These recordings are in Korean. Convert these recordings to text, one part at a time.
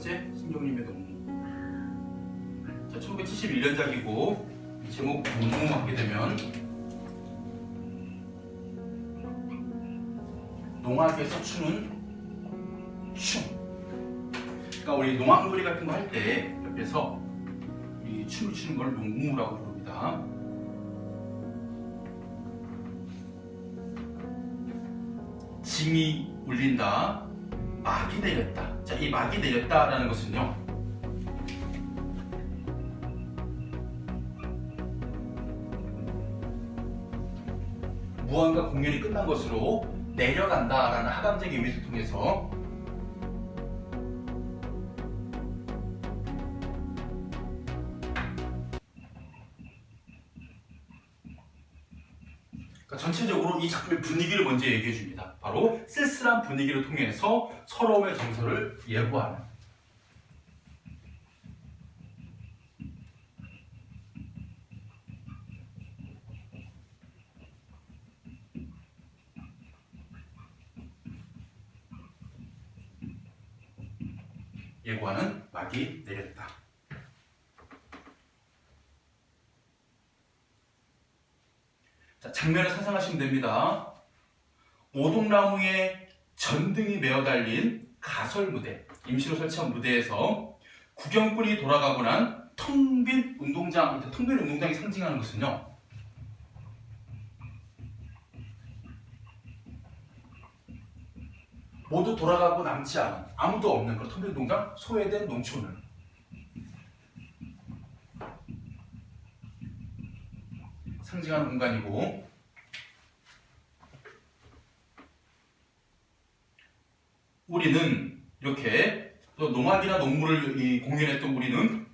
번째 신경림의 농무. 자, 1971년작이고 제목 농무 하게 되면 농악에서 추는 춤. 그러니까 우리 농악놀이 같은 거 할 때 옆에서 이 춤을 추는 걸 농무라고 부릅니다. 징이 울린다, 막이 내렸다. 자, 이 막이 내렸다라는 것은요, 무언가 공연이 끝난 것으로 내려간다라는 하감적인 의미를 통해서 전체적으로 이 작품의 분위기를 먼저 얘기해 줍니다. 바로 쓸쓸한 분위기를 통해서 서러움의 정서를 예고하는. 예고하는 막이 내렸다. 자, 장면을 상상하시면 됩니다. 오동나무에 전등이 메어 달린 가설 무대, 임시로 설치한 무대에서 구경꾼이 돌아가고 난 텅 빈 운동장, 텅 빈 운동장이 상징하는 것은요, 모두 돌아가고 남지 않은, 아무도 없는 그런 텅 빈 운동장, 소외된 농촌을 상징하는 공간이고, 우리는 이렇게 또 농악이나 농무를 공연했던 우리는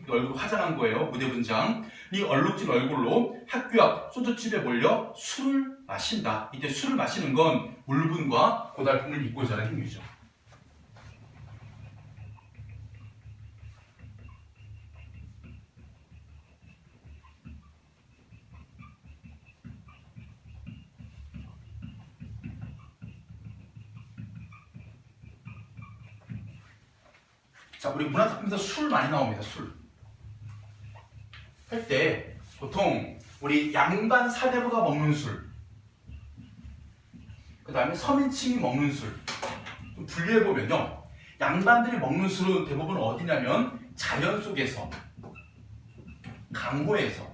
얼굴 화장한 거예요. 무대 분장. 이 얼룩진 얼굴로 학교 앞 소주집에 몰려 술을 마신다. 이때 술을 마시는 건 울분과 고달픔을 잊고자 하는 행위죠. 자, 우리 문화작품에서 술 많이 나옵니다. 술. 할 때 보통 우리 양반 사대부가 먹는 술, 그 다음에 서민층이 먹는 술, 좀 분리해보면요, 양반들이 먹는 술은 대부분 어디냐면 자연 속에서, 강호에서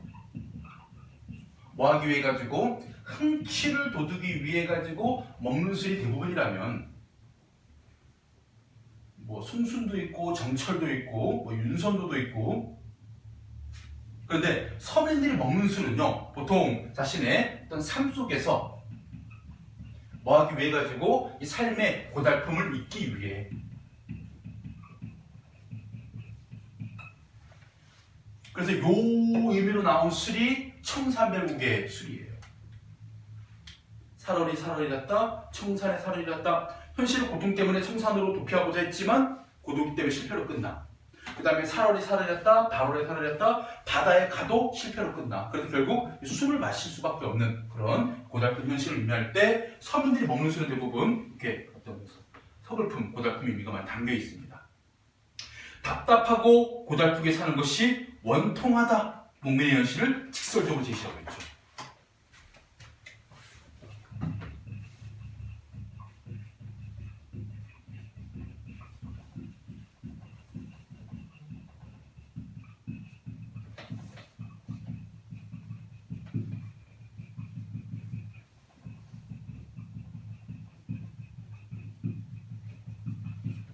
뭐 하기 위해 가지고 흥취를 돋우기 위해 가지고 먹는 술이 대부분이라면, 뭐 송순도 있고 정철도 있고 뭐 윤선도도 있고. 그런데 서민들이 먹는 술은요, 보통 자신의 어떤 삶 속에서 뭐 하기 위해 가지고 이 삶의 고달픔을 잊기 위해. 그래서 요 의미로 나온 술이 청산배국의 술이에요. 살얼이 살얼이랐다, 청산에 살얼이랐다. 현실의 고통 때문에 청산으로 도피하고자 했지만 고독 때문에 실패로 끝나. 그 다음에 살얼이 살얼이랐다, 발월에 살얼이랐다, 바다에 가도 실패로 끝나. 그래서 결국 술을 마실 수밖에 없는 그런 고달픈 현실을 의미할 때 서민들이 먹는 술은 대부분 이렇게 어떤 서글픔, 고달픔 의미가 많이 담겨 있습니다. 답답하고 고달프게 사는 것이 원통하다. 농민의 현실을 직설적으로 제시하고 있죠.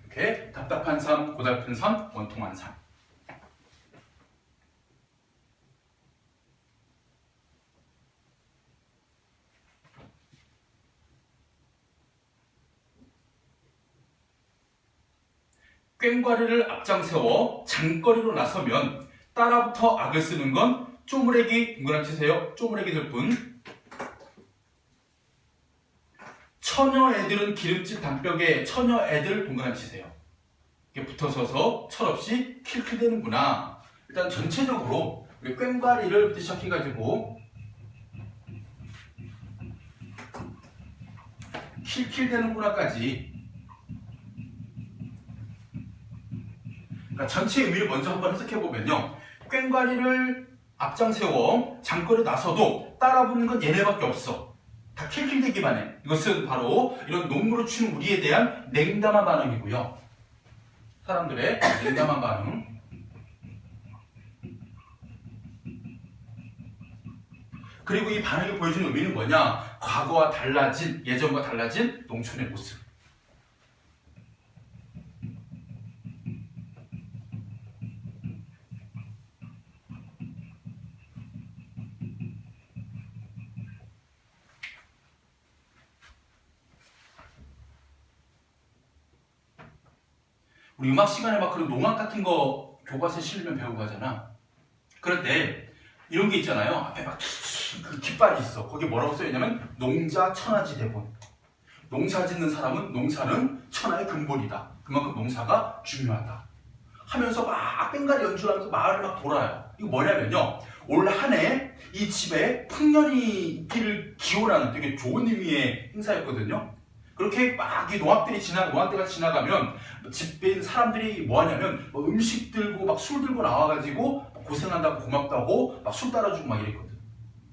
이렇게 답답한 삶, 고달픈 삶, 원통한 삶. 꽹과리를 앞장세워 장거리로 나서면 따라붙어 악을 쓰는 건 쪼무레기, 동그라미 치세요. 쪼무레기들 뿐. 처녀 애들은 기름집 담벽에 처녀 애들 동그라미 치세요. 이게 붙어서서 철없이 킬킬대는구나. 일단 전체적으로 우리 꽹과리를 시작해가지고 킬킬대는구나까지 그러니까 전체 의미를 먼저 한번 해석해보면요. 꽹과리를 앞장 세워 장거리 나서도 따라붙는 건 얘네밖에 없어. 다 킬킬대기만 해. 이것은 바로 이런 농무로 치는 우리에 대한 냉담한 반응이고요. 사람들의 냉담한 반응. 그리고 이 반응이 보여주는 의미는 뭐냐? 과거와 달라진, 예전과 달라진 농촌의 모습. 우리 음악 시간에 막 그런 농악 같은 거 교과서에 실리면 배우고 가잖아. 그런데 이런 게 있잖아요. 앞에 막 그 깃발이 있어. 거기 뭐라고 써있냐면 농자 천하지 대본. 농사 짓는 사람은 농사는 천하의 근본이다. 그만큼 농사가 중요하다. 하면서 막 꽹과리 연주를 하면서 마을을 막 돌아요. 이거 뭐냐면요. 올 한 해 이 집에 풍년이 있기를 기원하는 되게 좋은 의미의 행사였거든요. 그렇게 막 이 농악대가 지나가면 집에 있는 사람들이 뭐 하냐면 뭐 음식 들고 막 술 들고 나와가지고 고생한다고 고맙다고 막 술 따라주고 막 이랬거든.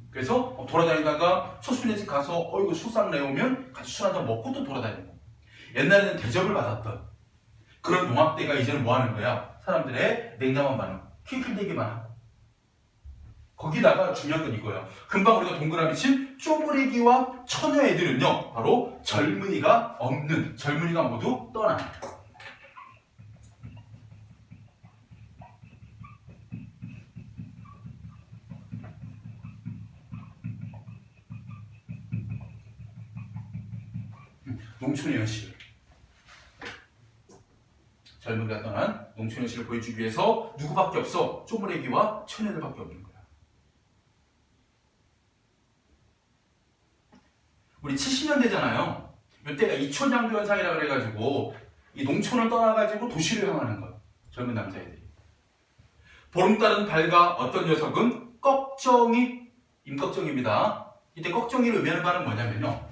그래서 돌아다니다가 처순의 집 가서 이거 술상 내오면 같이 술 한잔 먹고 또 돌아다니고. 옛날에는 대접을 받았던 그런 농악대가 이제는 뭐 하는 거야? 사람들의 냉담한 반응, 킬킬대기만 하고. 거기다가 중요한 건 이거예요. 금방 우리가 동그라미 친 쪼무레기와 처녀 애들은요, 바로 젊은이가 없는, 젊은이가 모두 떠난. 농촌의 현실. 젊은이가 떠난 농촌의 현실을 보여주기 위해서 누구밖에 없어? 쪼무레기와 처녀들밖에 없는 거야. 우리 70년대잖아요. 이때가 이촌양도 현상이라 그래가지고 이 농촌을 떠나가지고 도시를 향하는 것. 젊은 남자애들이. 보름달은 밝아 어떤 녀석은 꺽정이, 임꺽정입니다. 이때 꺽정이를 의미하는 바는 뭐냐면요.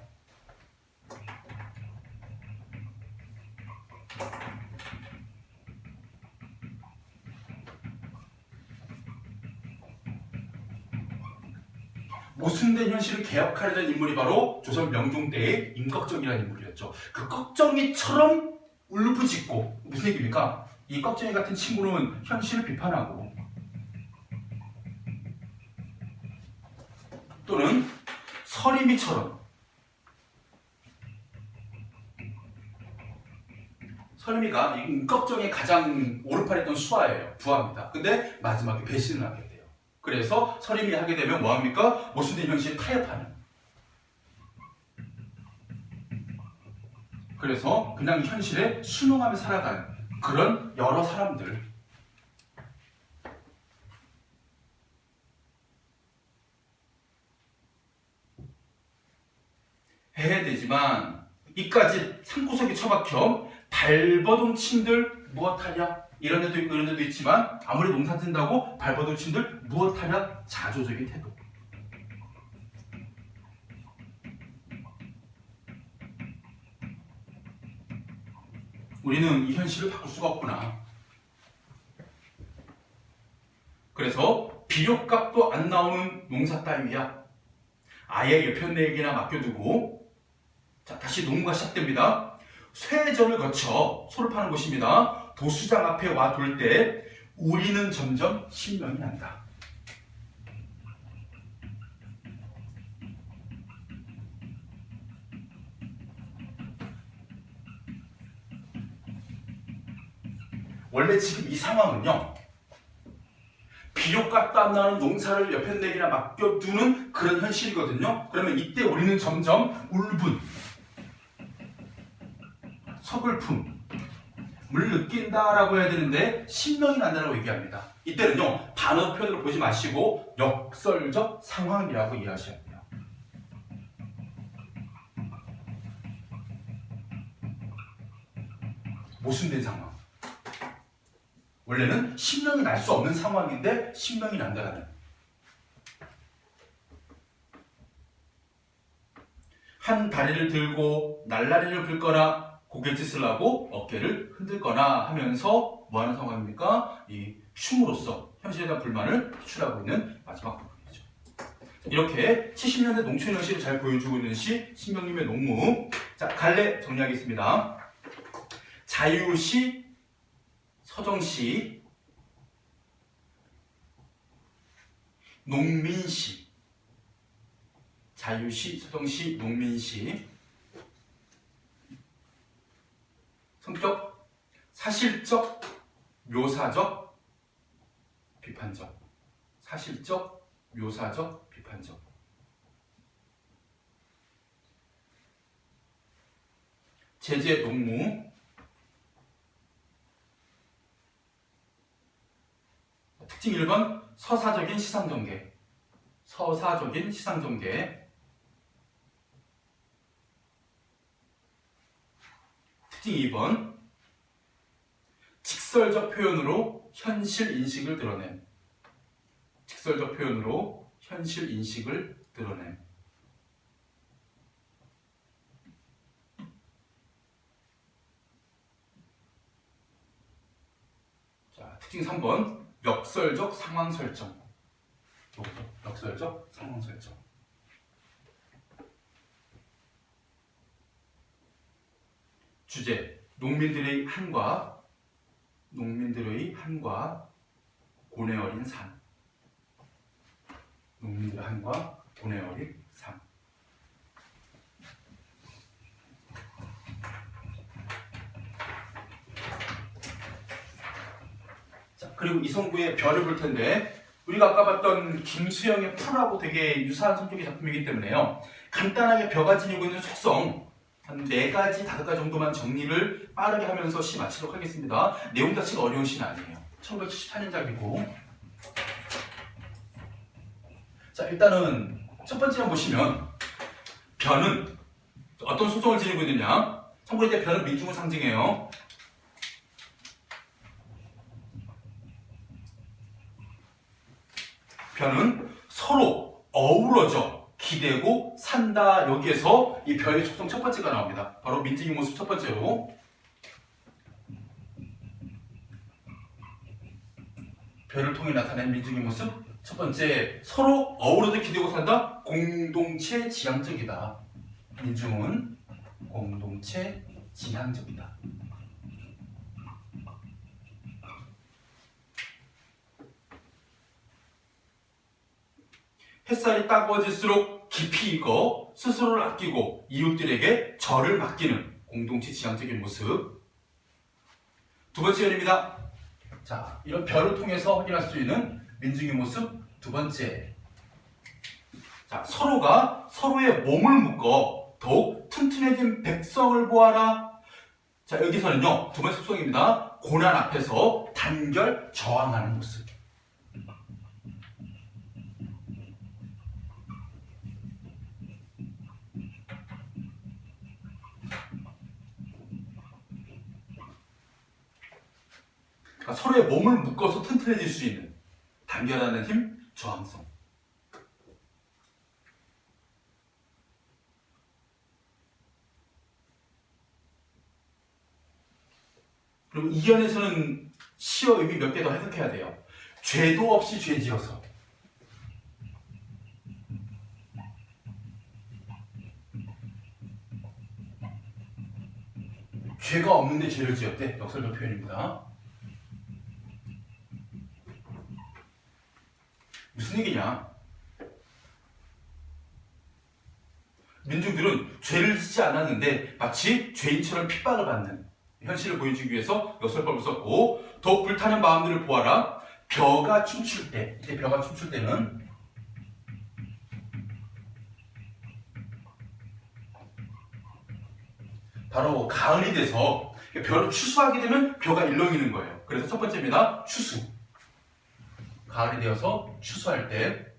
모순된 현실을 개혁하려던 인물이 바로 조선 명종 때의 임꺽정이라는 인물이었죠. 그 꺽정이처럼 울부짖고, 무슨 얘기입니까? 이 꺽정이 같은 친구는 현실을 비판하고 또는 서림이처럼, 서림이가 이 임꺽정의 가장 오른팔이었던 수하예요. 부하입니다. 근데 마지막에 배신을 하게 돼요. 그래서 서림이 하게 되면 뭐합니까? 모순된 현실을 타협하는. 그래서 그냥 현실에 순응하며 살아가는 그런 여러 사람들. 해야 되지만 이까지 산구석에 처박혀 발버둥 친들 무엇하랴? 이런 데도 있고 이런 데도 있지만 아무리 농사 짓는다고 발버둥 친들 무엇하랴? 자조적인 태도. 우리는 이 현실을 바꿀 수가 없구나. 그래서 비료값도 안 나오는 농사 따위야. 아예 여편네에게나 맡겨두고, 자, 다시 농구가 시작됩니다. 쇠전을 거쳐 소를 파는 곳입니다. 도수장 앞에 와 돌 때 우리는 점점 신명이 난다. 원래 지금 이 상황은요, 비료값도 안 나오는 농사를 여편네에게나 맡겨두는 그런 현실이거든요. 그러면 이때 우리는 점점 울분, 서글픔을 느낀다라고 해야 되는데 신명이 난다라고 얘기합니다. 이때는요, 단어 표현으로 보지 마시고 역설적 상황이라고 이해하셔야 돼요. 모순된 상황. 원래는 신명이 날 수 없는 상황인데 신명이 난다는. 한 다리를 들고 날라리를 긁거나 고갯짓을 하고 어깨를 흔들거나 하면서 뭐하는 상황입니까? 이 춤으로써 현실에 대한 불만을 표출하고 있는 마지막 부분이죠. 이렇게 70년대 농촌 현실을 잘 보여주고 있는 시 신경림의 농무. 자, 갈래 정리하겠습니다. 자유시, 서정시, 농민시. 자유시, 서정시, 농민시. 성격, 사실적, 묘사적, 비판적. 사실적, 묘사적, 비판적. 제재 농무. 특징 1번, 서사적인 시상전개. 서사적인 시상전개. 특징 2번, 직설적 표현으로 현실 인식을 드러냄. 직설적 표현으로 현실 인식을 드러냄. 자, 특징 3번, 역설적 상황 설정. 역설적 상황 설정. 주제, 농민들의 한과 고뇌 어린 삶. 농민들의 한과 고뇌 어린 삶. 자, 그리고 이성구의 별을 볼 텐데, 우리가 아까 봤던 김수영의 풀하고 되게 유사한 성격의 작품이기 때문에요. 간단하게 벼가 지니고 있는 속성 한 4가지, 5가지 정도만 정리를 빠르게 하면서 시 마치도록 하겠습니다. 내용 자체가 어려운 시는 아니에요. 1974년작이고. 자, 일단은 첫 번째만 보시면 벼는 어떤 속성을 지니고 있느냐. 참고로 이때 벼는 민중을 상징해요. 벼는 서로 어우러져 기대고 산다. 여기에서 이 벼의 속성 첫 번째가 나옵니다. 바로 민중의 모습 첫 번째로. 벼를 통해 나타낸 민중의 모습 첫 번째, 서로 어우러져 기대고 산다. 공동체 지향적이다. 민중은 공동체 지향적이다. 햇살이 따가워질수록 깊이 익어 스스로를 아끼고 이웃들에게 절을 맡기는 공동체 지향적인 모습. 두 번째 연입니다. 자, 이런 별을 통해서 확인할 수 있는 민중의 모습 두 번째. 자, 서로가 서로의 몸을 묶어 더욱 튼튼해진 백성을 보아라. 자, 여기서는요, 두 번째 속성입니다. 고난 앞에서 단결 저항하는 모습. 그러니까 서로의 몸을 묶어서 튼튼해질 수 있는 단결하는 힘, 저항성. 그리고 이 연에서는 시어 의미 몇 개 더 해석해야 돼요. 죄도 없이 죄지어서. 죄가 없는데 죄를 지었대. 역설적 표현입니다. 무슨 얘기냐? 민중들은 죄를 짓지 않았는데 마치 죄인처럼 핍박을 받는 현실을 보여주기 위해서 역설법을 썼고, 더욱 불타는 마음들을 보아라. 벼가 춤출 때, 이때 벼가 춤출 때는 바로 가을이 돼서 벼를 추수하게 되면 벼가 일렁이는 거예요. 그래서 첫 번째입니다. 추수. 가을이 되어서 추수할 때.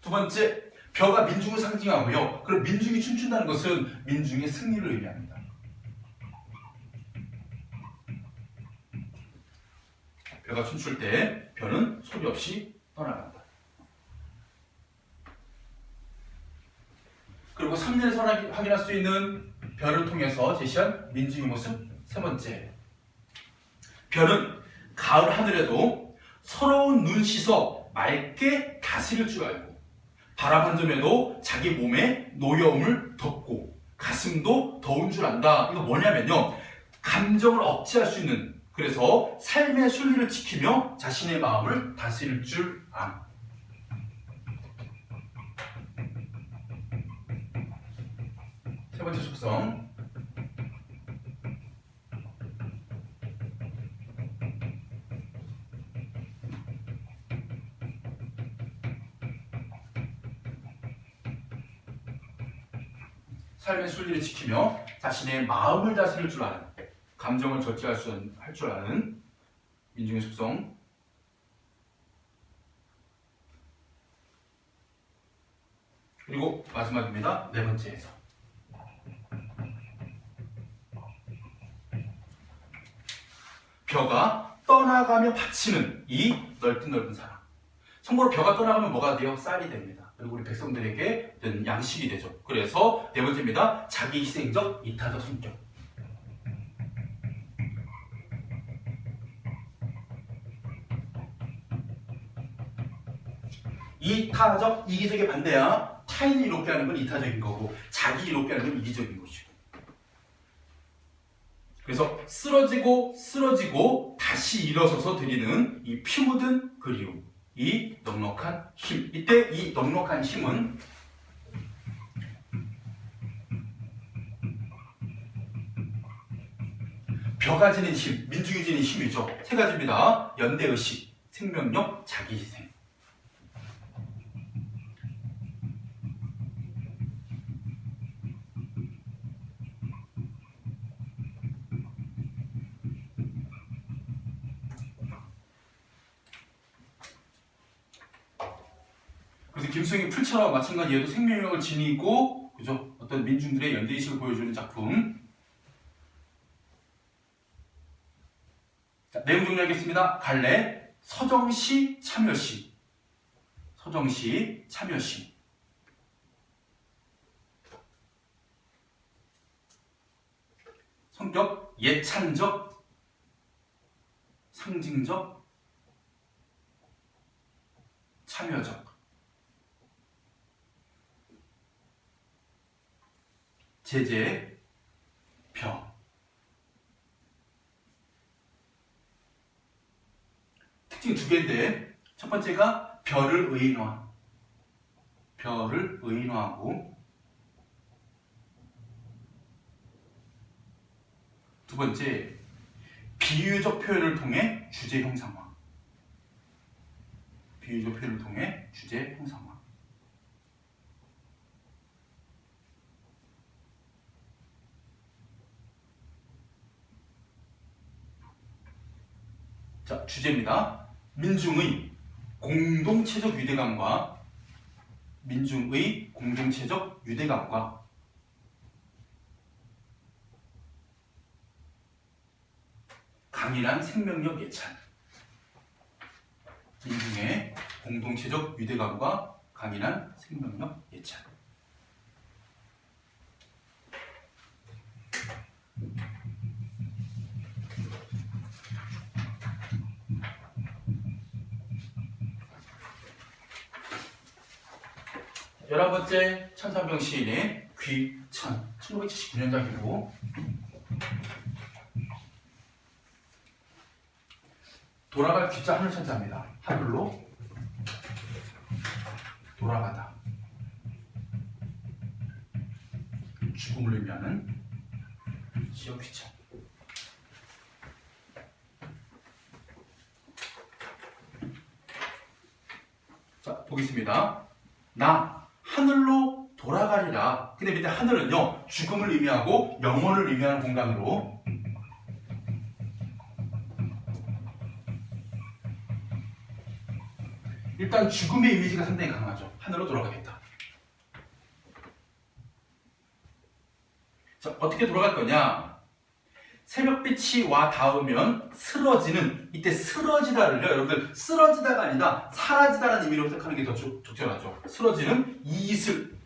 두 번째, 벼가 민중을 상징하고요. 그럼 민중이 춤춘다는 것은 민중의 승리를 의미합니다. 벼가 춤출 때 벼는 소리 없이 떠나간다. 그리고 3년에서 확인할 수 있는 별을 통해서 제시한 민중의 모습 세 번째. 별은 가을 하늘에도 서러운 눈 씻어 맑게 다스릴 줄 알고 바람 한 점에도 자기 몸에 노여움을 덮고 가슴도 더운 줄 안다. 이거 뭐냐면요. 감정을 억제할 수 있는, 그래서 삶의 순리를 지키며 자신의 마음을 다스릴 줄 안. 세 번째 속성. 삶의 순리를 지키며 자신의 마음을 다스릴 줄 아는, 감정을 절제할 줄 아는 민중의 속성. 그리고 마지막입니다. 네 번째에서. 벼가 떠나가며 바치는 이 넓은 사랑. 참고로 벼가 떠나가면 뭐가 돼요? 쌀이 됩니다. 그리고 우리 백성들에게 어떤 양식이 되죠. 그래서 네 번째입니다. 자기 희생적 이타적 성격. 이타적, 이기적의 반대야. 타인을 이롭게 하는 건 이타적인 거고 자기 이롭게 하는 건 이기적인 것이고. 그래서 쓰러지고 다시 일어서서 드리는 이 피 묻은 그리움, 이 넉넉한 힘. 이때 이 넉넉한 힘은 벼가 지닌 힘, 민중이 지닌 힘이죠. 세 가지입니다. 연대의식, 생명력, 자기희생. 그래서 김수영의 풀처럼 마찬가지 얘도 생명력을 지니고, 그죠? 어떤 민중들의 연대의식을 보여주는 작품. 자, 내용 정리하겠습니다. 갈래, 서정시, 참여시. 서정시, 참여시. 성격, 예찬적, 상징적, 참여적. 제재, 벼. 특징 두 개인데, 첫 번째가 벼를 의인화하고, 두 번째, 비유적 표현을 통해 주제 형상화. 비유적 표현을 통해 주제 형상화. 자, 주제입니다. 민중의 공동체적 유대감과 강인한 생명력 예찬. 민중의 공동체적 유대감과 강인한 생명력 예찬. 열한 번째 천산병 시인의 귀천, 1979년작이고, 돌아갈 귀자 하늘천자입니다. 하늘로 돌아가다. 죽음을 의미하는 지역 귀천. 자, 보겠습니다. 나 하늘로 돌아가리라. 근데 밑에 하늘은요, 죽음을 의미하고 영원을 의미하는 공간으로, 일단 죽음의 이미지가 상당히 강하죠. 하늘로 돌아가겠다. 자, 어떻게 돌아갈 거냐? 새벽빛이 와 닿으면 쓰러지는, 이때 쓰러지다를요, 여러분들 쓰러지다가 아니라 사라지다라는 의미로 해석하는 게 더 적절하죠. 쓰러지는 이슬.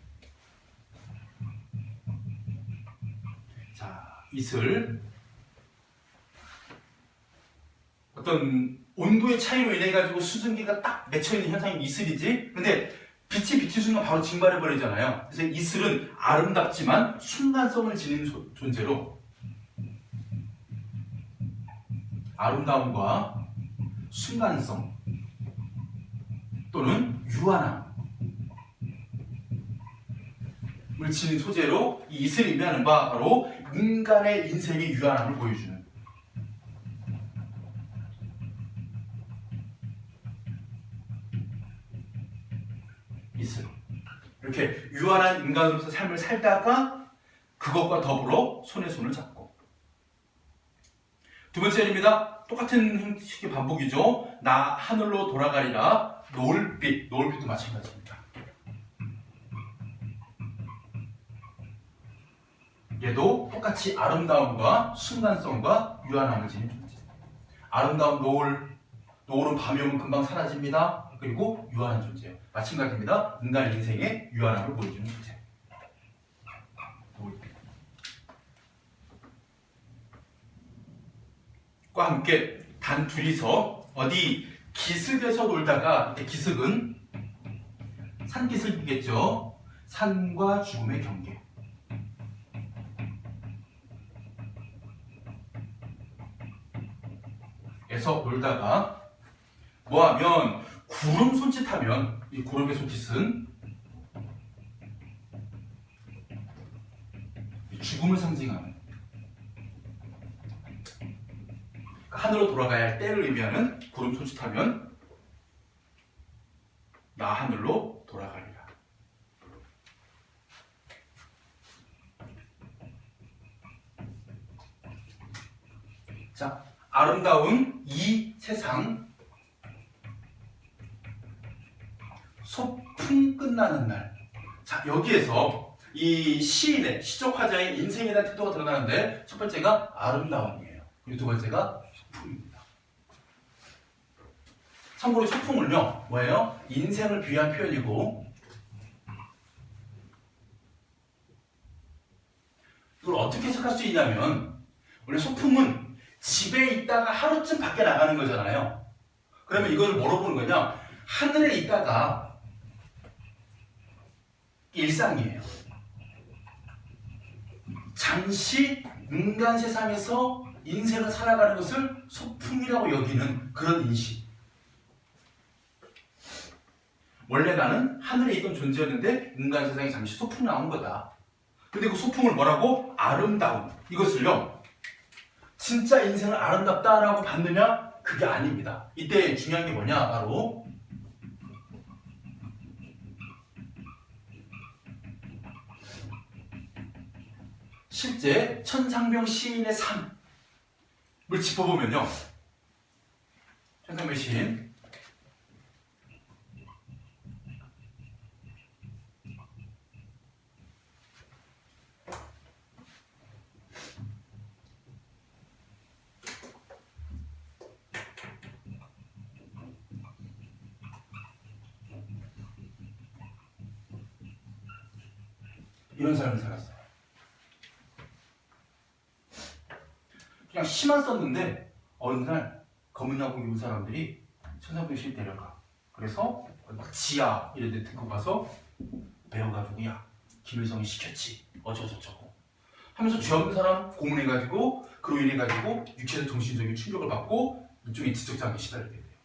이슬. 어떤 온도의 차이로 인해 가지고 수증기가 딱 맺혀있는 현상이 이슬이지. 근데 빛이 비친 순간 바로 증발해버리잖아요. 그래서 이슬은 아름답지만 순간성을 지닌 존재로 아름다움과 순간성 또는 유한함을 지닌 소재로 이 이슬이 의미하는 바 바로 인간의 인생의 유한함을 보여주는 이슬. 이렇게 유한한 인간으로서 삶을 살다가 그것과 더불어 손에 손을 잡고. 두 번째 예입니다. 똑같은 형식의 반복이죠. 나 하늘로 돌아가리라. 노을빛. 노을빛도 마찬가지입니다. 얘도 똑같이 아름다움과 순간성과 유한함을 지닌 존재. 아름다운 노을은 밤이 오면 금방 사라집니다. 그리고 유한한 존재예요. 마찬가지입니다. 인간 인생의 유한함을 보여주는 존재. 과 함께 단 둘이서 어디 기슭에서 놀다가, 기슭은 산기슭이겠죠. 산과 죽음의 경계. 에서 놀다가 뭐하면 구름 손짓하면, 이 구름의 손짓은 죽음을 상징하는, 하늘로 돌아가야 할 때를 의미하는 구름 손짓하면 나 하늘로 돌아가리라. 자, 아름다운 이 세상, 소풍 끝나는 날. 자, 여기에서 이 시인의, 시적 화자의 인생에 대한 태도가 드러나는데, 첫 번째가 아름다움이에요. 그리고 두 번째가 소풍입니다. 참고로 소풍을요, 뭐예요? 인생을 비유한 표현이고, 이걸 어떻게 해석할 수 있냐면, 원래 소풍은 집에 있다가 하루쯤 밖에 나가는 거잖아요. 그러면 이걸 뭐로 보는 거냐? 하늘에 있다가 일상이에요. 잠시 인간 세상에서 인생을 살아가는 것을 소풍이라고 여기는 그런 인식. 원래 나는 하늘에 있던 존재였는데 인간 세상에 잠시 소풍 나온 거다. 근데 그 소풍을 뭐라고? 아름다움. 이것을요, 진짜 인생을 아름답다라고 받느냐? 그게 아닙니다. 이때 중요한 게 뭐냐? 바로 실제 천상병 시인의 삶을 짚어보면요, 천상병 시인 이런 삶을 살았어요. 그냥 시만 썼는데 어느 날 검은 야구 입은 사람들이 천상병 시인 데려가. 그래서 막 지하 이런 데 듣고 가서 배워가지고, 야, 김일성이 시켰지, 어쩌고저쩌고 하면서 죄 없는 사람 고문해가지고, 그로 인해가지고 육체적 정신적인 충격을 받고 일종의 지적장애에 시달리게 돼요.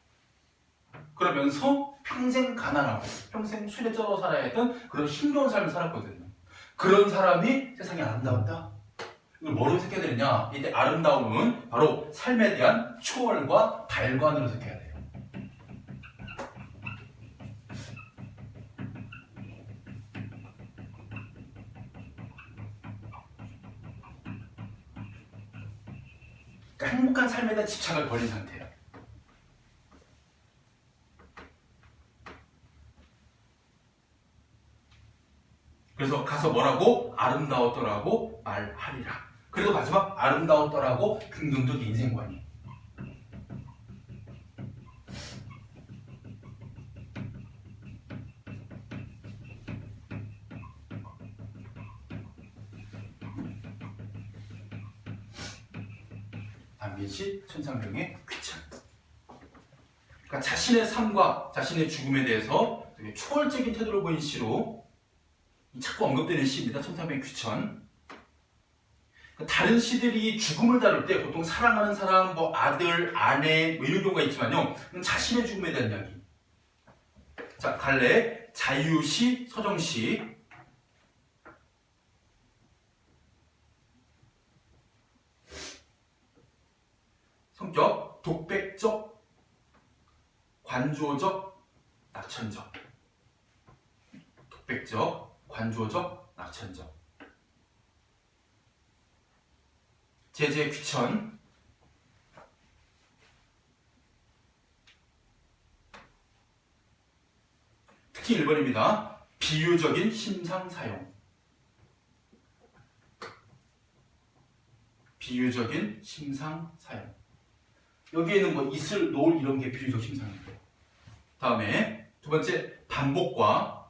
그러면서 평생 가난하고 평생 술에 쩔어 살아야 했던 그런 힘겨운 삶을 살았거든요. 그런 사람이 세상에 아름다웠다? 이걸 뭐로 해석해야 되느냐? 이때 아름다움은 바로 삶에 대한 초월과 발관으로 해석해야 돼요. 그러니까 행복한 삶에 대한 집착을 버린 상태예요. 그래서 가서 뭐라고? 아름다웠더라고 말하리라. 그래도 마지막 아름다웠더라고 긍정적 인생관이. 남긴시 천상병의 귀천. 그러니까 자신의 삶과 자신의 죽음에 대해서 되게 초월적인 태도를 보인 시로 자꾸 언급되는 시입니다. 천상병의 귀천. 다른 시들이 죽음을 다룰 때 보통 사랑하는 사람, 뭐 아들, 아내 뭐 이런 경우가 있지만요. 자신의 죽음에 대한 이야기. 자, 갈래 자유시, 서정시. 성격 독백적, 관조적, 낙천적. 독백적, 관조적, 낙천적. 제재 귀천. 특히 1번입니다. 비유적인 심상사용. 비유적인 심상사용. 여기에는 뭐 있을, 놓을 이런 게 비유적 심상이에요. 다음에 두 번째 반복과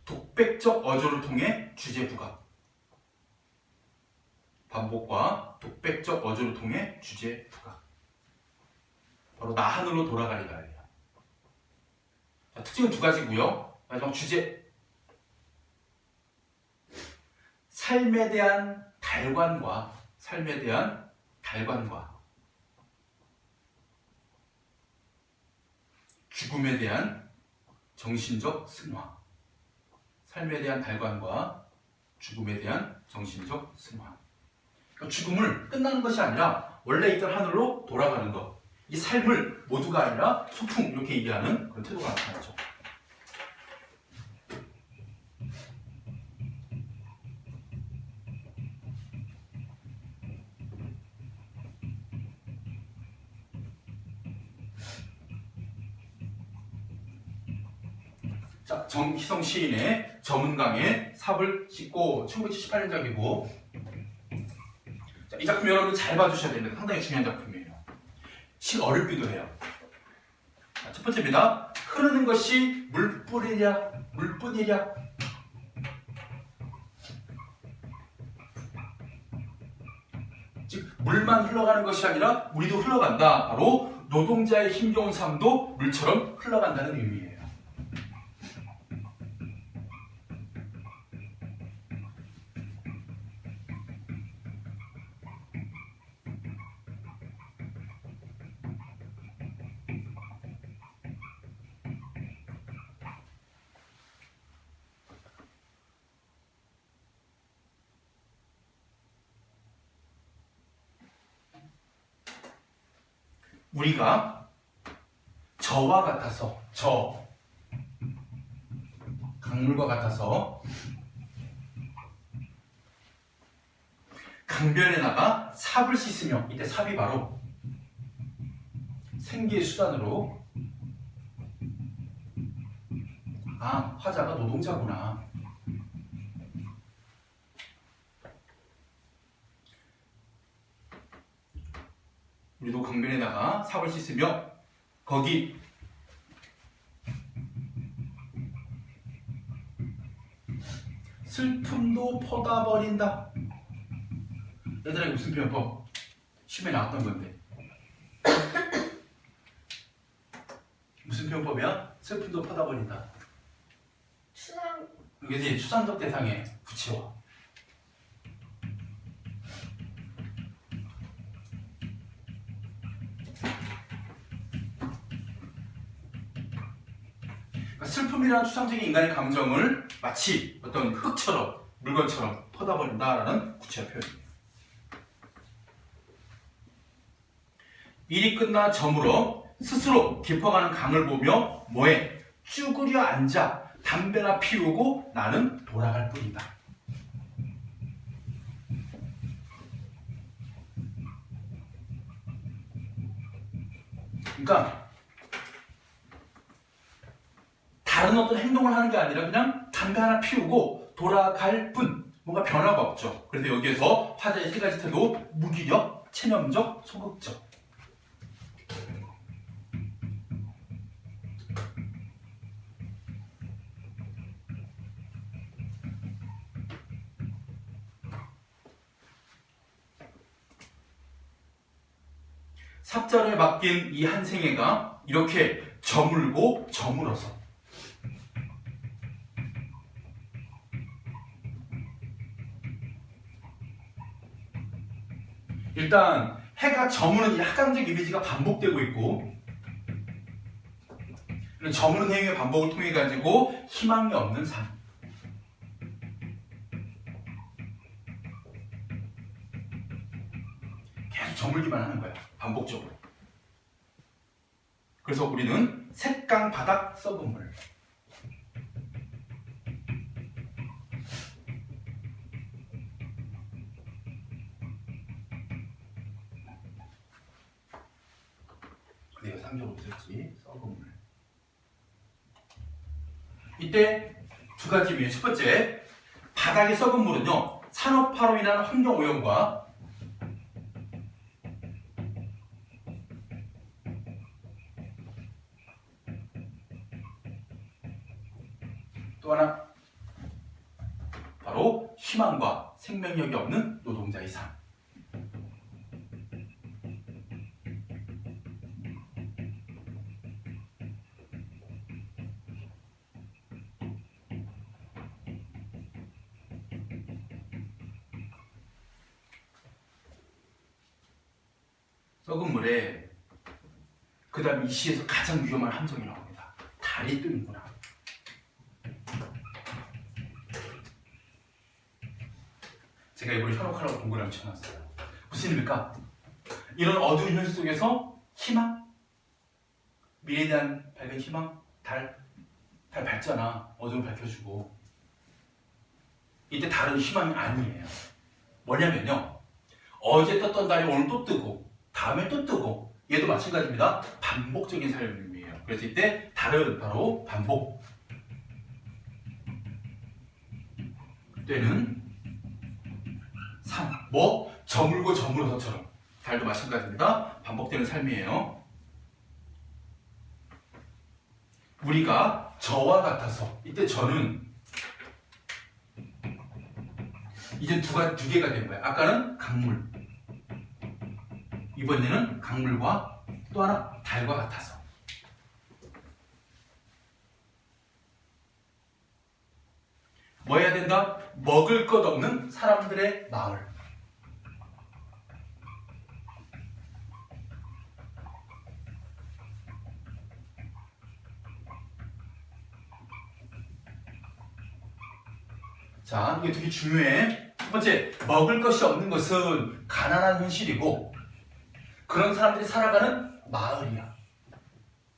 독백적 어조를 통해 주제 부각. 반복과 독백적 어조를 통해 주제 부각. 바로 나 하늘로 돌아가리라예요. 자, 특징은 두 가지고요. 마지막 주제. 삶에 대한 달관과 죽음에 대한 정신적 승화. 삶에 대한 달관과 죽음에 대한 정신적 승화. 그러니까 죽음을 끝나는 것이 아니라 원래 있던 하늘로 돌아가는 것. 이 삶을 모두가 아니라 소풍 이렇게 얘기하는 그런 태도가 나타나죠. 자, 정희성 시인의 저문강에 삽을 씻고 1978년작이고, 자, 이 작품 여러분 잘 봐주셔야 됩니다. 상당히 중요한 작품이에요. 시 어렵기도 해요. 자, 첫 번째입니다. 흐르는 것이 물뿐이랴. 즉 물만 흘러가는 것이 아니라 우리도 흘러간다. 바로 노동자의 힘겨운 삶도 물처럼 흘러간다는 의미예요. 우리가 저와 같아서, 강물과 같아서 강변에 나가 삽을 씻으며, 이때 삽이 바로 생계의 수단으로, 아, 화자가 노동자구나. 우리도 강변에다가 삽을 씻으며 거기 슬픔도 퍼다 버린다. 얘들아, 이거 무슨 표현법? 시험에 나왔던 건데. 무슨 표현법이야? 슬픔도 퍼다 버린다. 그지? 추상적 대상의 부채화. 슬픔이라는 추상적인 인간의 감정을 마치 어떤 흙처럼, 물건처럼 퍼다버린다라는 구체화 표현입니다. 일이 끝나 저물어 스스로 깊어가는 강을 보며 뭐해? 쭈그려 앉아 담배나 피우고 나는 돌아갈 뿐이다. 그러니까 다른 어떤 행동을 하는 게 아니라 그냥 담배 하나 피우고 돌아갈 뿐, 뭔가 변화가 없죠. 그래서 여기에서 화자의 세 가지 태도, 무기력, 체념적, 소극적. 삽자루에 바뀐 이 한 생애가 이렇게 저물고 저물어서 일단 해가 저무는 이 하강적 이미지가 반복되고 있고 저무는 행위의 반복을 통해 가지고 희망이 없는 삶 계속 저물기만 하는 거야 반복적으로. 그래서 우리는 색강 바닥 썩은 물 내가 상적으로 썼지 썩은 물. 이때 두 가지 위에 첫 번째 바닥의 썩은 물은요 산업화로 인한 환경오염과 또 하나 바로 희망과 생명력이 없는 노동자의 삶. 썩은 물에 그 다음 이 시에서 가장 위험한 함정이 나옵니다. 달이 뜨는구나. 제가 이번에 현혹하라고 동그라미 쳐놨어요. 무슨 일입니까? 이런 어두운 현실 속에서 희망? 미래에 대한 밝은 희망? 달 밝잖아. 어둠을 밝혀주고. 이때 달은 희망이 아니에요. 뭐냐면요. 어제 떴던 달이 오늘 또 뜨고 다음에 또 뜨고 얘도 마찬가지입니다. 반복적인 삶이에요. 그래서 이때 달은 바로 반복. 때는 삶, 저물고 저물어서처럼 달도 마찬가지입니다. 반복되는 삶이에요. 우리가 저와 같아서 이때 저는 이제 두 개가 된 거야. 아까는 강물, 이번에는 강물과 또 하나 달과 같아서. 뭐 해야 된다? 먹을 것 없는 사람들의 마을. 자, 이게 되게 중요해. 첫 번째, 먹을 것이 없는 것은 가난한 현실이고 그런 사람들이 살아가는 마을이야.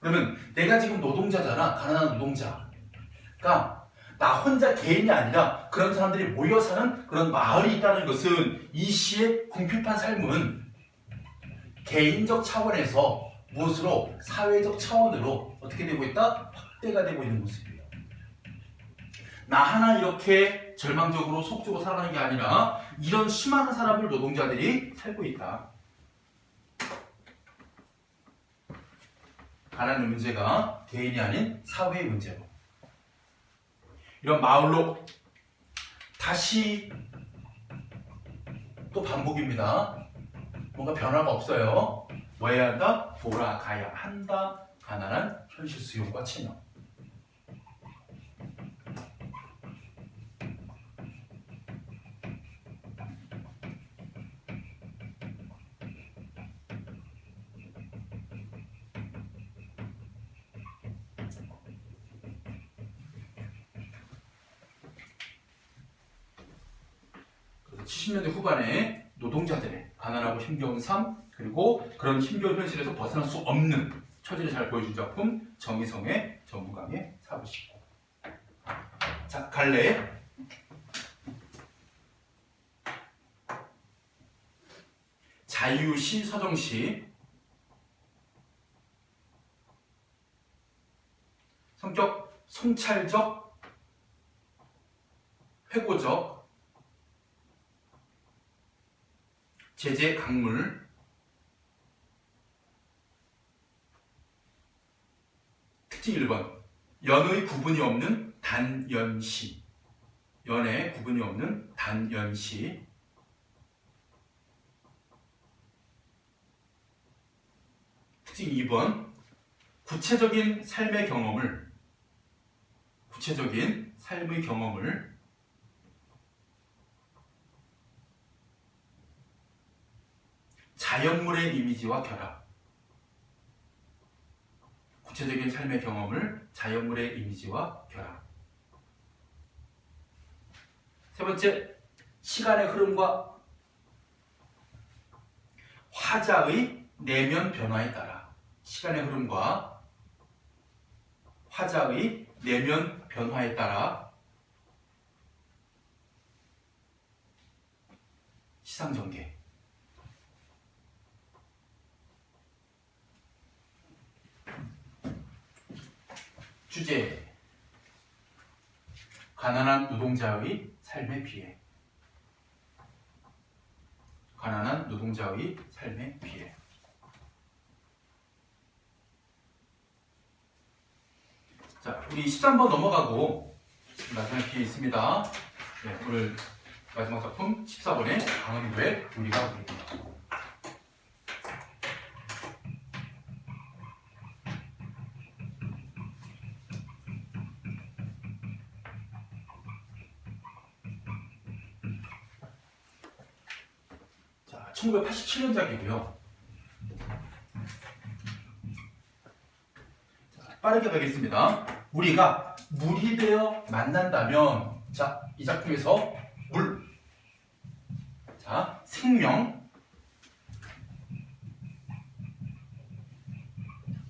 그러면 내가 지금 노동자잖아. 가난한 노동자가 나 혼자 개인이 아니라 그런 사람들이 모여 사는 그런 마을이 있다는 것은 이 시의 궁핍한 삶은 개인적 차원에서 무엇으로? 사회적 차원으로 어떻게 되고 있다? 확대가 되고 있는 모습이에요. 나 하나 이렇게 절망적으로 속적으로 살아가는 게 아니라 이런 수많은 사람들 노동자들이 살고 있다. 가난의 문제가 개인이 아닌 사회의 문제로. 이런 마을로 다시 또 반복입니다. 뭔가 변화가 없어요. 뭐 해야 한다? 돌아가야 한다. 가난한 현실 수용과 체념. 그래서 70년대 후반에 노동자들의 가난하고 힘겨운 삶, 그리고 그런 힘겨운 현실에서 벗어날 수 없는 처지를 잘 보여준 작품 정희성의 정부강의 사부십고. 자, 갈래. 자유시, 서정시. 성격 성찰적, 회고적, 제재 강물. 특징 1번. 연의 구분이 없는 단연시. 연의 구분이 없는 단연시. 특징 2번. 구체적인 삶의 경험을 자연물의 이미지와 결합. 구체적인 삶의 경험을 자연물의 이미지와 결합. 세 번째, 시간의 흐름과 화자의 내면 변화에 따라. 시간의 흐름과 화자의 내면 변화에 따라 시상전개. 주제, 가난한 노동자의 삶에 비해. 가난한 노동자의 삶에 비해. 자, 우리 13번 넘어가고 마지막 기회 있습니다. 네, 오늘 마지막 작품 14번의 강원도의 우리가 부릅니다. 자, 1987년작이고요. 빠르게 가겠습니다. 우리가 물이 되어 만난다면, 자, 이 작품에서 물, 자, 생명,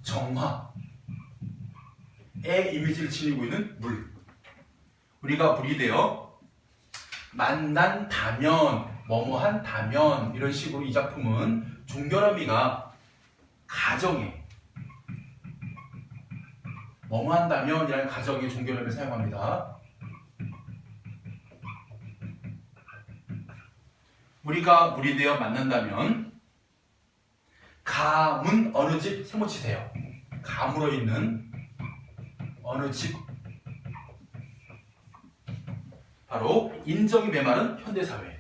정화의 이미지를 지니고 있는 물. 우리가 물이 되어 만난다면, 뭐뭐한다면, 이런 식으로 이 작품은 종결어미가 가정에, 뭐뭐한다면 이라는 가정의 종결어미를 사용합니다. 우리가 물이 되어 만난다면, 감은 어느 집 세모치세요. 감으로 있는 어느 집. 바로 인정이 메마른 현대사회.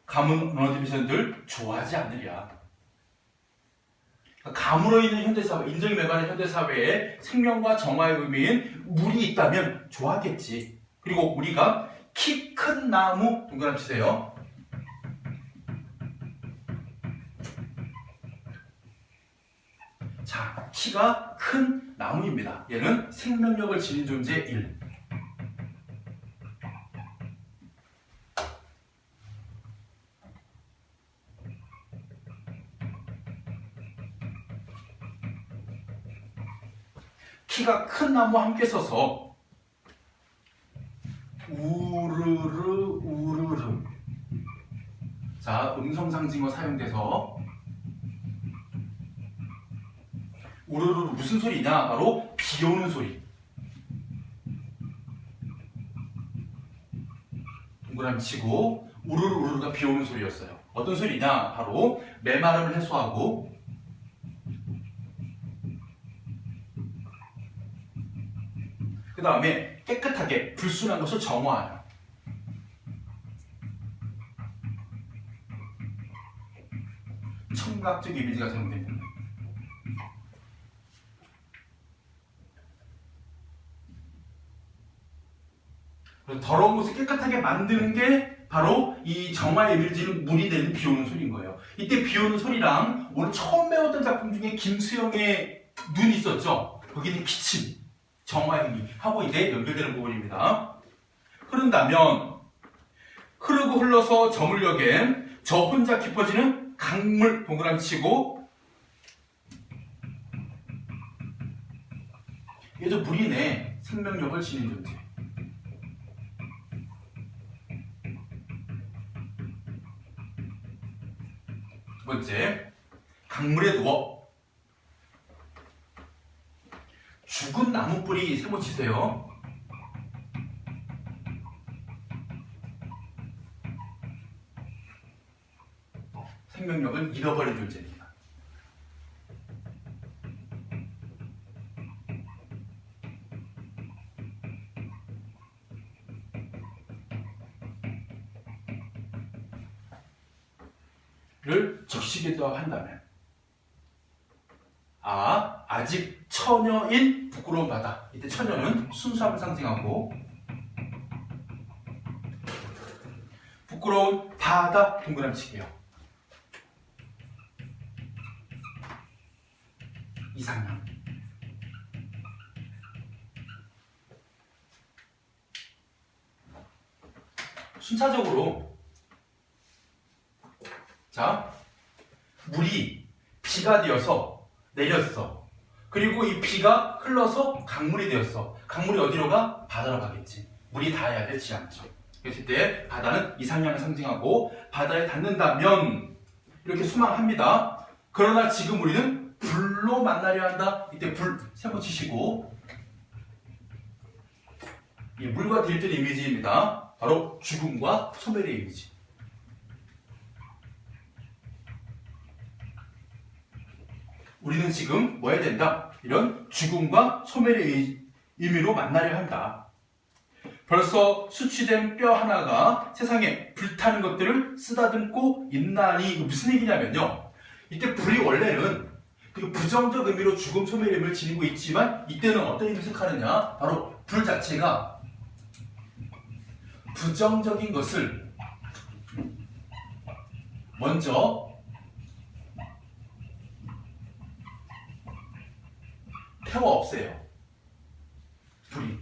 감은 어느 디비전들 좋아하지 않으랴. 감으로 있는 현대사회, 인정이 메마른 현대사회에 생명과 정화의 의미인 물이 있다면 좋아하겠지. 그리고 우리가 키 큰 나무, 동그라미 치세요. 자, 키가 큰 나무입니다. 얘는 생명력을 지닌 존재 1. 키가 큰 나무와 함께 서서 우르르 우르르. 자, 음성상징어 사용돼서 우르르 무슨 소리냐? 바로 비 오는 소리. 동그라미 치고 우르르 우르르가 비 오는 소리였어요. 어떤 소리냐? 바로 메마름을 해소하고 그 다음에 깨끗하게 불순한 것을 정화하는. 청각적 이미지가 사용됩니다. 그래서 더러운 것을 깨끗하게 만드는 게 바로 이 정화의 이미지는 물이 되는 비 오는 소리인 거예요. 이때 비 오는 소리랑 오늘 처음 배웠던 작품 중에 김수영의 눈이 있었죠. 거기는 기침, 정화의 의미 하고 이제 연결되는 부분입니다. 흐른다면 흐르고 흘러서 저물녘엔 저 혼자 깊어지는 강물, 동그라미 치고 얘도 물이네. 생명력을 지닌 존재. 두 번째, 강물에 누워 죽은 나무 뿌리 세모치세요. 생명력을 잃어버린 존재입니다. 것을 적시기도 한다면 아직 처녀인 부끄러운 바다. 이때 처녀는 순수함을 상징하고 부끄러운 바다 동그라미치기요. 이상형. 순차적으로 자, 물이 비가 되어서 내렸어. 그리고 이 비가 흘러서 강물이 되었어. 강물이 어디로 가? 바다로 가겠지. 물이 닿아야 되지 않죠. 그래서 이때 바다는 이상향을 상징하고 바다에 닿는다면 이렇게 수망합니다. 그러나 지금 우리는 불로 만나려 한다. 이때 불 세번 치시고 이 물과 딜들 이미지입니다. 바로 죽음과 소멸의 이미지. 우리는 지금 뭐 해야 된다? 이런 죽음과 소멸의 의미로 만나려 한다. 벌써 수취된 뼈 하나가 세상에 불타는 것들을 쓰다듬고 있나니 이거 무슨 얘기냐면요. 이때 불이 원래는 그 부정적 의미로 죽음, 소멸의 의미를 지니고 있지만 이때는 어떤 의미를 생각하느냐? 바로 불 자체가 부정적인 것을 먼저 태워 없애요. 불이.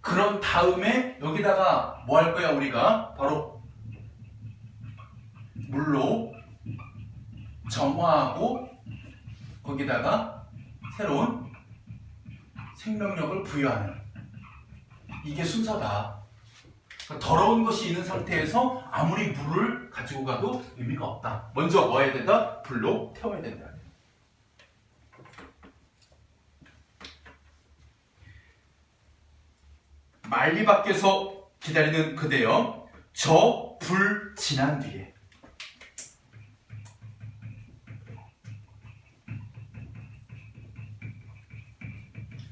그런 다음에 여기다가 뭐 할 거야 우리가? 바로 물로 정화하고 거기다가 새로운 생명력을 부여하는 이게 순서다. 더러운 것이 있는 상태에서 아무리 물을 가지고 가도 의미가 없다. 먼저 뭐 해야 된다? 불로 태워야 된다. 만리 밖에서 기다리는 그대여 저 불 지난 뒤에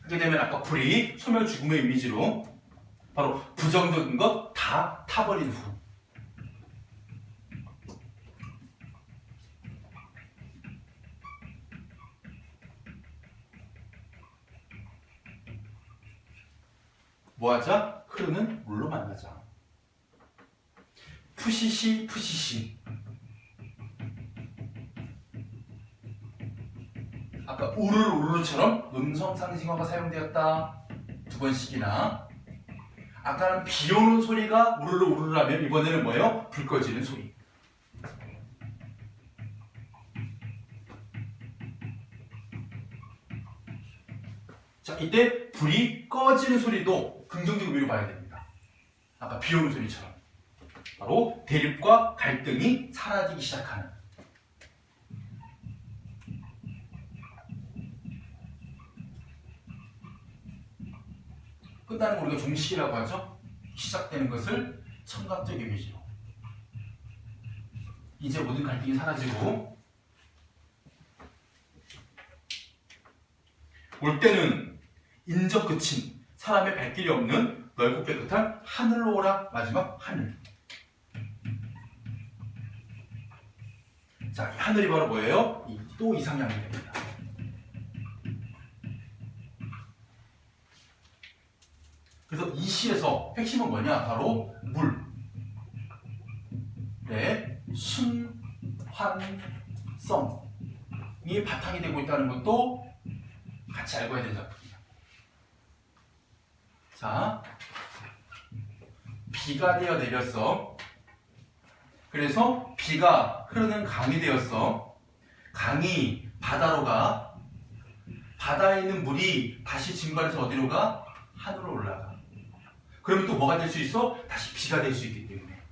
하게 되면 아까 불이 소멸 죽음의 이미지로 바로 부정적인 것 다 타버린 후 뭐하자? 흐르는 물로 만나자. 푸시시 푸시시. 아까 우르르 우르르처럼 음성 상징어가 사용되었다. 2번씩이나. 아까는 비 오는 소리가 우르르 우르르하면 이번에는 뭐예요? 불 꺼지는 소리. 자, 이때 불이 꺼지는 소리도 긍정적 의미로 봐야 됩니다. 아까 비 오는 소리처럼. 바로 대립과 갈등이 사라지기 시작하는. 끝나는 걸 우리가 종식이라고 하죠. 시작되는 것을 청각적 이미지로. 이제 모든 갈등이 사라지고 올 때는 인적 그친 사람의 발길이 없는 넓고 깨끗한 하늘로 오라. 마지막 하늘. 자, 이 하늘이 바로 뭐예요? 또 이상향이 됩니다. 그래서 이 시에서 핵심은 뭐냐? 바로 물의 순환성이 바탕이 되고 있다는 것도 같이 알고 해야 되는 작품이에요. 자, 비가 되어 내렸어. 그래서 비가 흐르는 강이 되었어. 강이 바다로 가. 바다에 있는 물이 다시 증발해서 어디로 가? 하늘로 올라가. 그러면 또 뭐가 될 수 있어? 다시 비가 될 수 있기 때문에.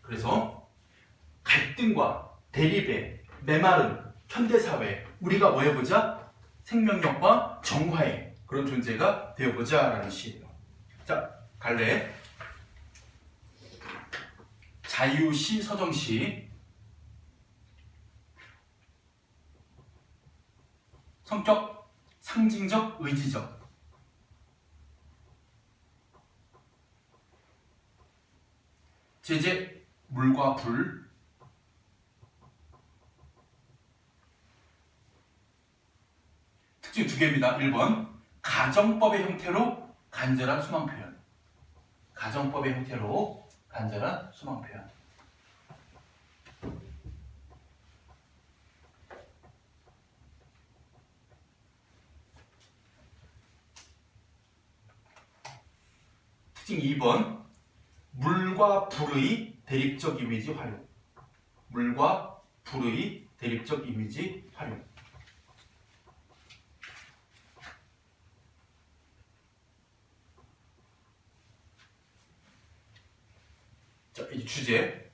그래서 갈등과 대립의 메마른 현대사회, 우리가 뭐 해보자? 생명력과 정화의 그런 존재가 되어보자 라는 시예요. 자, 갈래. 자유시, 서정시. 성격, 상징적, 의지적. 제재, 물과 불. 특징 두 개입니다. 1번, 가정법의 형태로 간절한 소망 표현. 가정법의 형태로 간절한 소망 표현. 특징 2번, 물과 불의 대립적 이미지 활용. 물과 불의 대립적 이미지 활용. 자, 이 주제.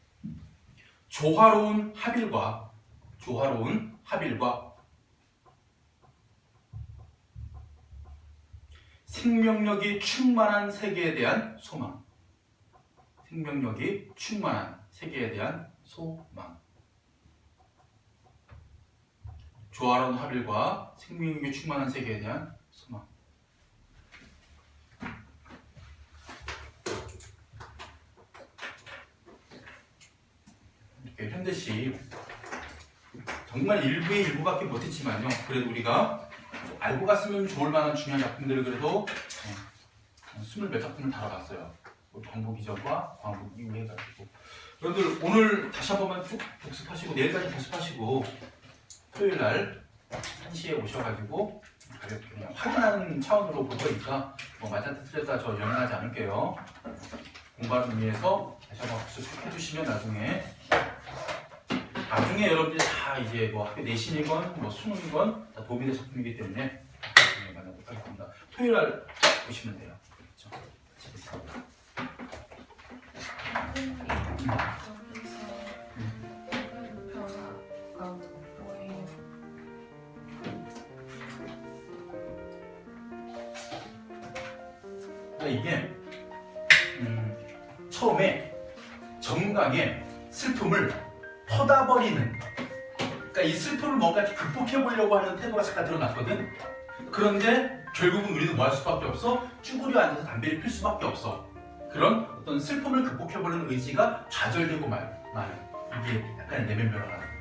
조화로운 합일과 생명력이 충만한 세계에 대한 소망. 생명력이 충만한 세계에 대한 소망. 조화로운 합일과 생명력이 충만한 세계에 대한 소망. 이렇게 현대시 정말 일부의 일부밖에 못했지만요. 그래도 우리가 알고 갔으면 좋을 만한 중요한 작품들을 그래도 20몇 작품을 다뤄봤어요. 광복이전과 광복 이후 해가지고. 여러분들 오늘 다시 한 번만 쭉 복습하시고 내일까지 복습하시고 토요일날 1시에 오셔가지고 가볍게 그냥 확인하는 차원으로 볼 거니까 뭐 맞아 틀렸다 저 연락하지 않을게요. 공부하는 의미에서 다시 한번 복습해주시면 나중에 여러분들이 다 이제 뭐 학교 내신이건 뭐 수능이건 다 도움이 될 작품이기 때문에 나중에 만나도록 하겠습니다. 토요일날 보시면 돼요. 그렇죠? 재밌습니다. 이게 처음에 정강의 슬픔을 퍼다버리는, 그러니까 이 슬픔을 뭔가 극복해보려고 하는 태도가 잠깐 드러났거든. 그런데 결국은 우리는 뭐 할 수밖에 없어? 쭈그려 앉아서 담배를 필 수밖에 없어. 그런 어떤 슬픔을 극복해보려는 의지가 좌절되고 마는 이게 약간의 내면 변화가